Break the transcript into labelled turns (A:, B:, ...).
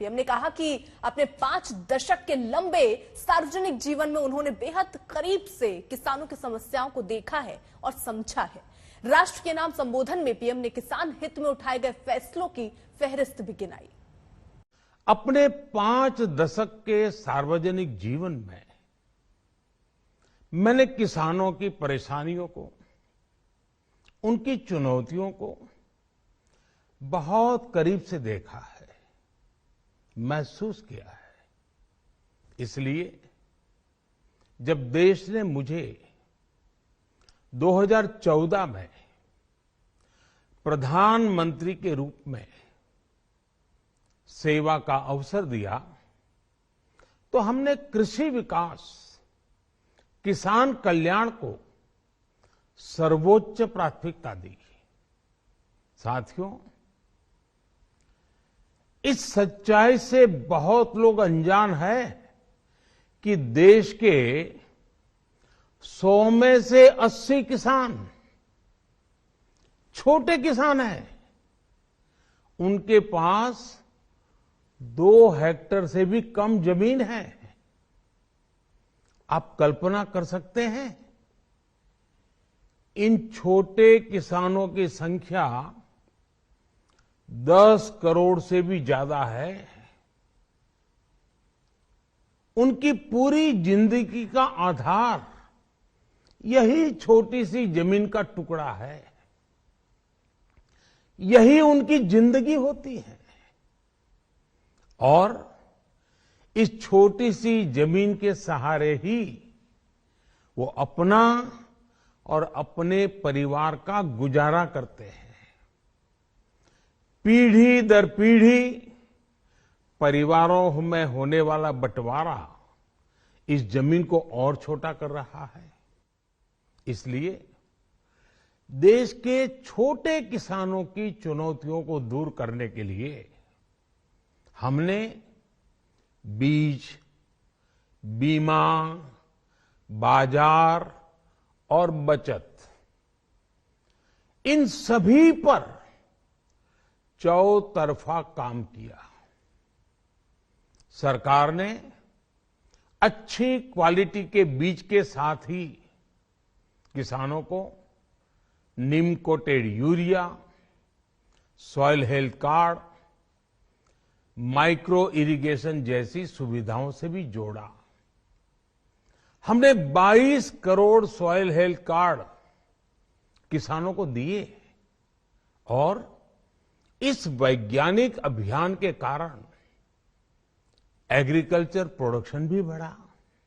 A: PM ने कहा कि अपने 5 दशक के लंबे सार्वजनिक जीवन में उन्होंने बेहद करीब से किसानों की समस्याओं को देखा है और समझा है। राष्ट्र के नाम संबोधन में पीएम ने किसान हित में उठाए गए फैसलों की फहरिस्त भी गिनाई।
B: अपने 5 दशक के सार्वजनिक जीवन में मैंने किसानों की परेशानियों को, उनकी चुनौतियों को बहुत करीब से देखा है, महसूस किया है। इसलिए जब देश ने मुझे 2014 में प्रधानमंत्री के रूप में सेवा का अवसर दिया, तो हमने कृषि विकास, किसान कल्याण को सर्वोच्च प्राथमिकता दी। साथियों, इस सच्चाई से बहुत लोग अनजान हैं कि देश के 100 में से 80 किसान छोटे किसान हैं। उनके पास 2 हेक्टेयर से भी कम जमीन है। आप कल्पना कर सकते हैं, इन छोटे किसानों की संख्या 10 करोड़ से भी ज्यादा है। उनकी पूरी जिंदगी का आधार यही छोटी सी जमीन का टुकड़ा है। यही उनकी जिंदगी होती है। और इस छोटी सी जमीन के सहारे ही वो अपना और अपने परिवार का गुजारा करते हैं। पीढ़ी दर पीढ़ी परिवारों में होने वाला बंटवारा इस जमीन को और छोटा कर रहा है। इसलिए देश के छोटे किसानों की चुनौतियों को दूर करने के लिए हमने बीज, बीमा, बाजार और बचत, इन सभी पर चौतरफा काम किया। सरकार ने अच्छी क्वालिटी के बीज के साथ ही किसानों को neem coated urea, soil health card, micro irrigation जैसी सुविधाओं से भी जोड़ा। हमने 22 करोड़ सॉइल हेल्थ कार्ड किसानों को दिए और इस वैज्ञानिक अभियान के कारण एग्रीकल्चर प्रोडक्शन भी बढ़ा।